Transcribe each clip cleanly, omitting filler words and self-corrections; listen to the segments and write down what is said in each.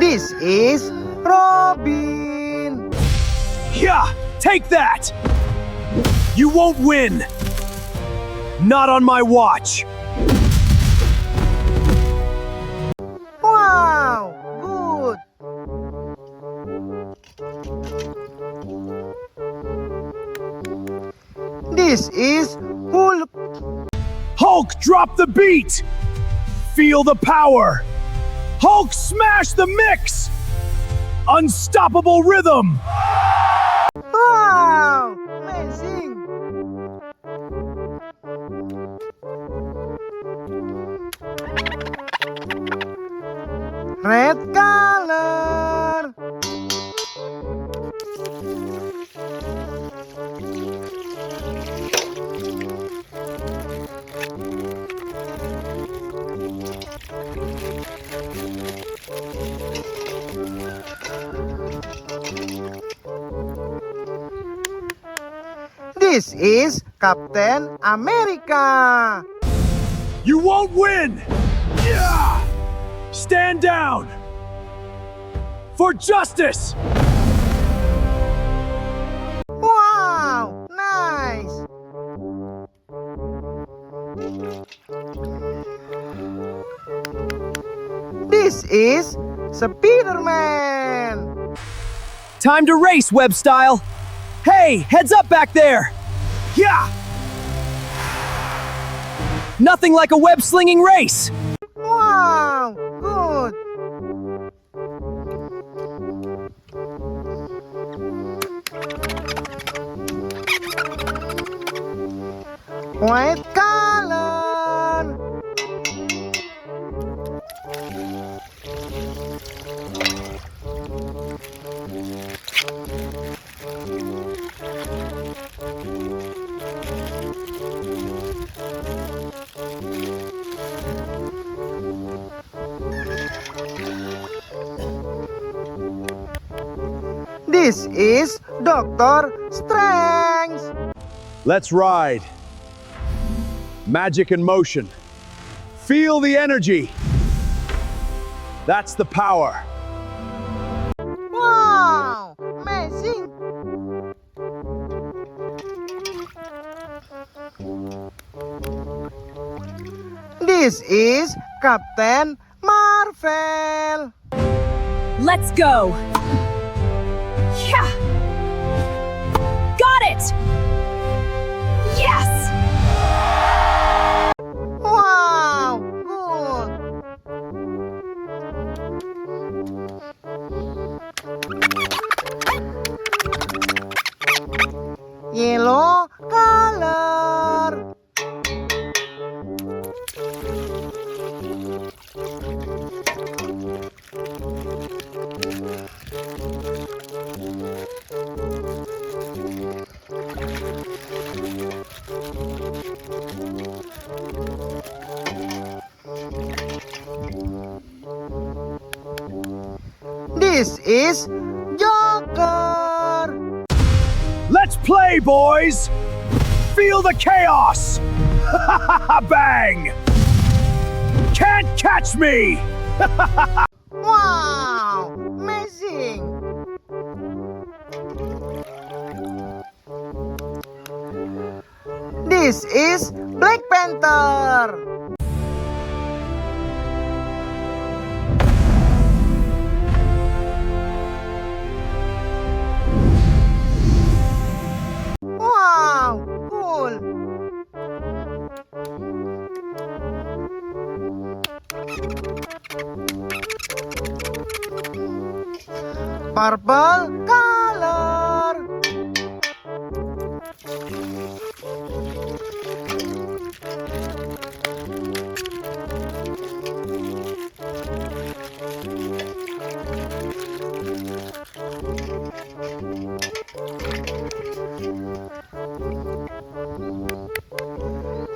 This is Robin. Yeah, take that! You won't win! Not on my watch! Wow, good. This is Hulk. Hulk, drop the beat! Feel the power! Hulk, smash the mix! Unstoppable rhythm! Wow, amazing. Red color. This is Captain America. You won't win! Yeah! Stand down! For justice! Wow, nice. This is Spider-Man. Time to race, Web Style! Hey, heads up back there! Yeah! Nothing like a web-slinging race! Wow, good. White color. This is Doctor Strange. Let's ride. Magic in motion. Feel the energy. That's the power. Wow, amazing. This is Captain Marvel. Let's go! Yeah! Got it! Yes! Wow, good. Yellow color. This is Joker. Let's play, boys! Feel the chaos! Bang! Can't catch me! Wow, amazing. This is Black Panther. Wow, cool. Purple color.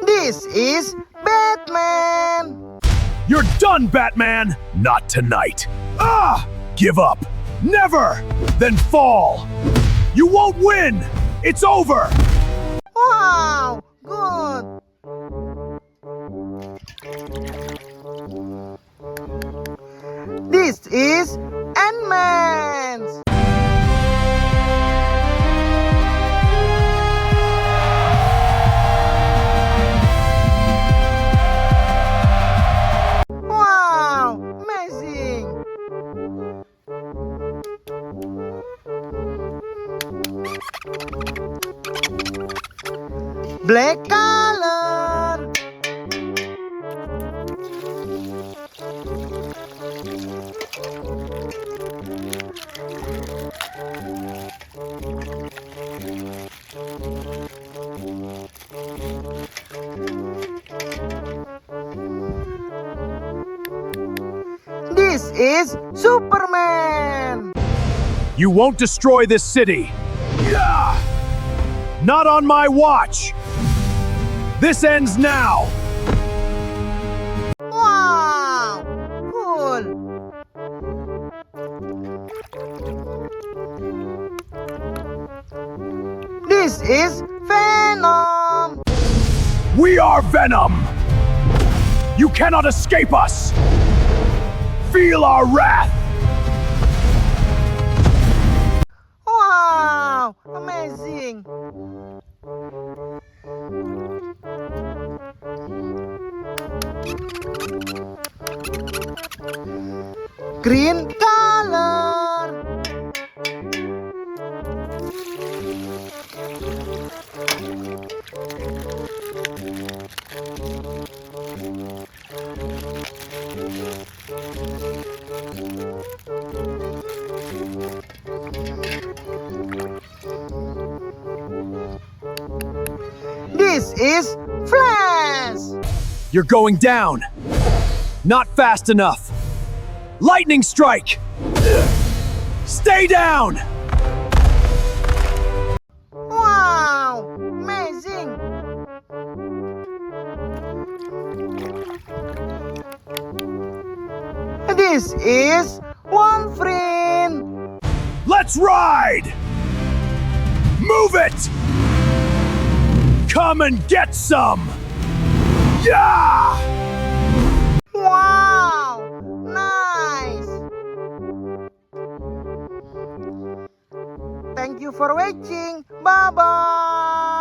This is Batman. You're done, Batman! Not tonight. Ah! Give up. Never! Then fall. You won't win! It's over! Wow, good. This is Black color. This is Superman. You won't destroy this city. Yeah! Not on my watch. This ends now. Wow! Cool! This is Venom! We are Venom. You cannot escape us. Feel our wrath. Wow! Amazing! Green color! This is Flash! You're going down. Not fast enough. Lightning strike. Stay down. Wow! Amazing! This is Wolverine! Let's ride. Move it. Come and get some. Yeah! Wow! Nice! Thank you for watching. Bye-bye!